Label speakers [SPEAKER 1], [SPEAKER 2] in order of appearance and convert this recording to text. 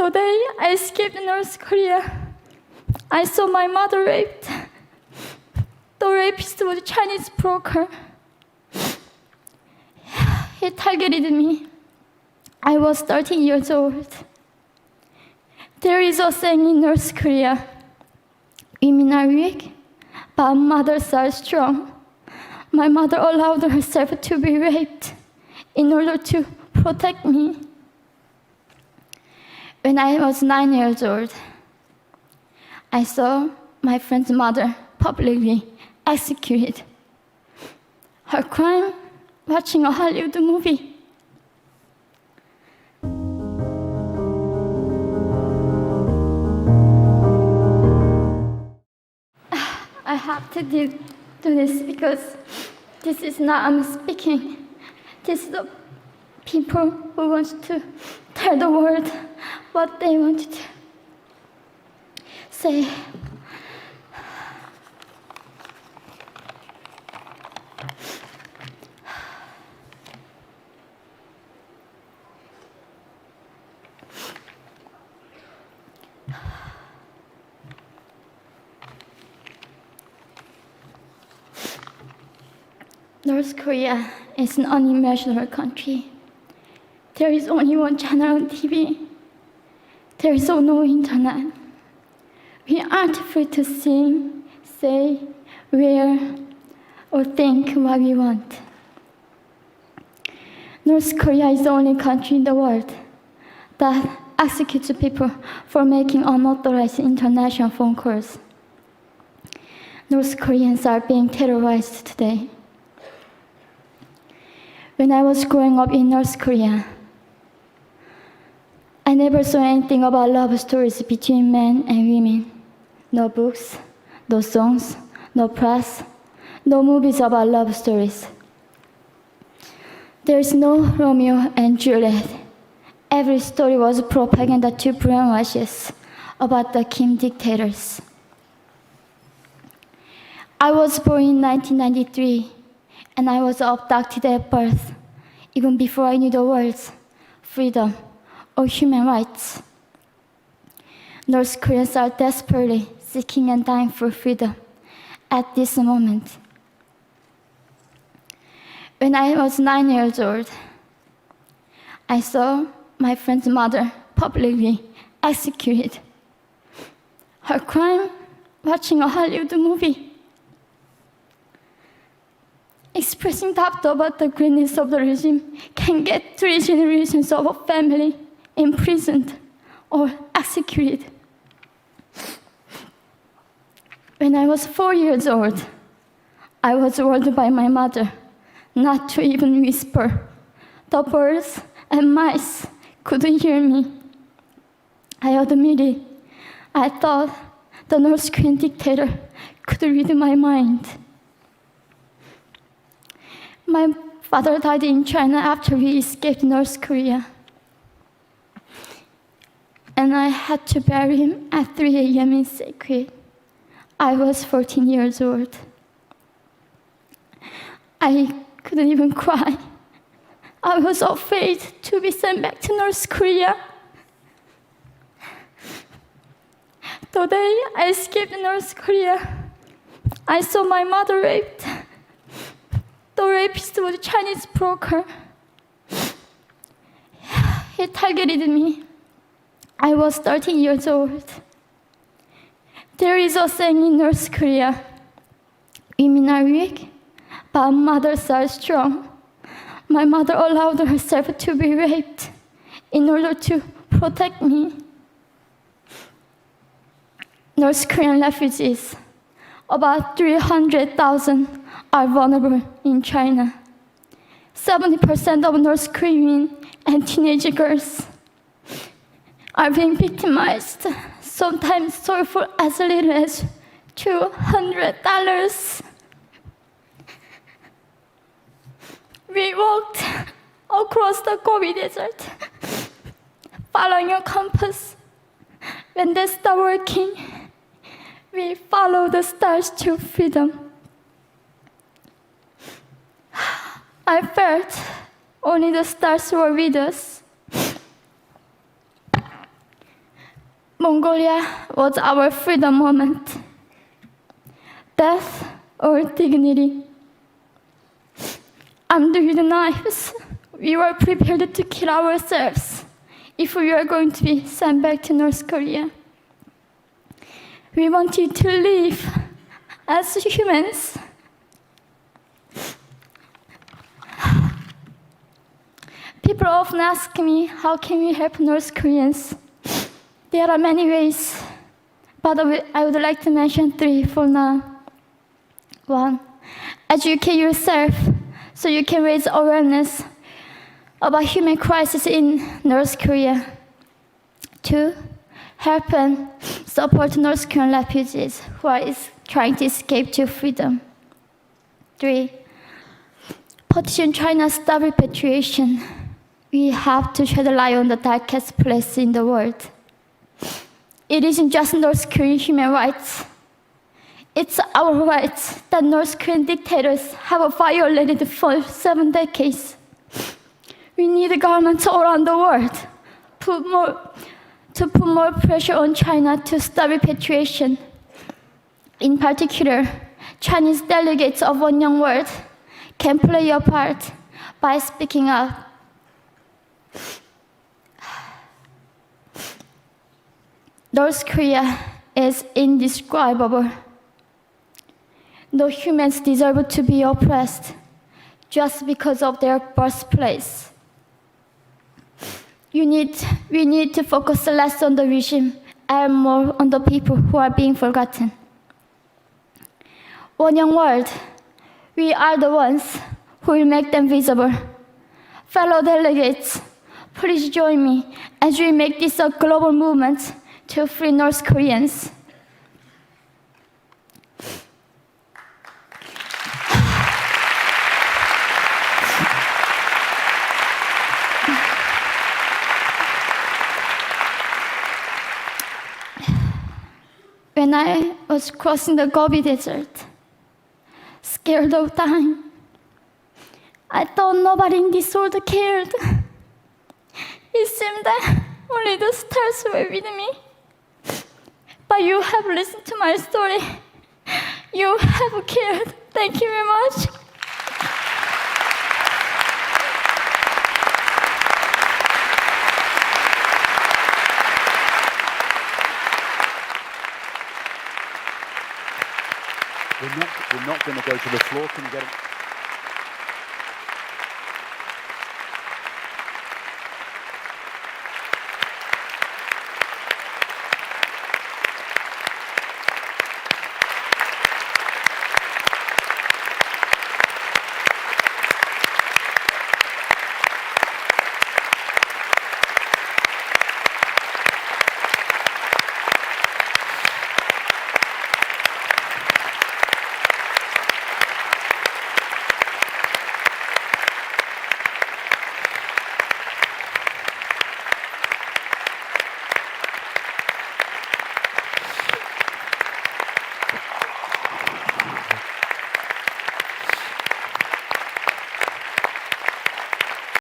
[SPEAKER 1] The day I escaped North Korea, I saw my mother raped. The rapist was a Chinese broker. He targeted me. I was 13 years old. There is a saying in North Korea, women are weak, but mothers are strong. My mother allowed herself to be raped in order to protect me. When I was 9 years old, I saw my friend's mother publicly executed. Her crime? Watching a Hollywood movie. I have to do this because this is not I'm speaking. This is the people who want to tell the world what they want to say. North Korea is an unimaginable country. There is only one channel on TV. There is no internet. We aren't free to sing, say, wear, or think what we want. North Korea is the only country in the world that executes people for making unauthorized international phone calls. North Koreans are being terrorized today. When I was growing up in North Korea, I never saw anything about love stories between men and women. No books, no songs, no press, no movies about love stories. There is no Romeo and Juliet. Every story was propaganda to brainwash us about the Kim dictators. I was born in 1993, and I was abducted at birth, even before I knew the words freedom or human rights. North Koreans are desperately seeking and dying for freedom at this moment. When I was 9 years old, I saw my friend's mother publicly executed. Her crime? Watching a Hollywood movie. Expressing doubt about the greatness of the regime can get 3 generations of a family imprisoned or executed. When I was 4 years old, I was warned by my mother not to even whisper. The birds and mice couldn't hear me. I admitted, I thought the North Korean dictator could read my mind. My father died in China after we escaped North Korea. And I had to bury him at 3 a.m. in secret. I was 14 years old. I couldn't even cry. I was afraid to be sent back to North Korea. The day I escaped North Korea, I saw my mother raped. The rapist was a Chinese broker. He targeted me. I was 13 years old. There is a saying in North Korea, women are weak, but mothers are strong. My mother allowed herself to be raped in order to protect me. North Korean refugees, about 300,000, are vulnerable in China. 70% of North Korean and teenage girls are being victimized, sometimes sold for as little as $200. We walked across the Gobi Desert, following a compass. When they stopped working, we followed the stars to freedom. I felt only the stars were with us. Mongolia was our freedom moment. Death or dignity. Under the knives, we were prepared to kill ourselves if we were going to be sent back to North Korea. We wanted to live as humans. People often ask me, how can we help North Koreans? There are many ways, but I would like to mention 3 for now. 1, educate yourself so you can raise awareness about human crisis in North Korea. 2, help and support North Korean refugees who are trying to escape to freedom. 3, petition China stop repatriation. We have to shed a light on the darkest place in the world. It isn't just North Korean human rights. It's our rights that North Korean dictators have violated for 7 decades. We need governments all around the world to put more pressure on China to stop repatriation. In particular, Chinese delegates of One Young World can play a part by speaking out. North Korea is indescribable. No humans deserve to be oppressed just because of their birthplace. We need to focus less on the regime and more on the people who are being forgotten. One Young World, we are the ones who will make them visible. Fellow delegates, please join me as we make this a global movement to free North Koreans. When I was crossing the Gobi Desert, scared of dying, I thought nobody in this world cared. It seemed that only the stars were with me. But you have listened to my story. You have cared. Thank you very much.
[SPEAKER 2] We're not going to go to the floor. Can you get it?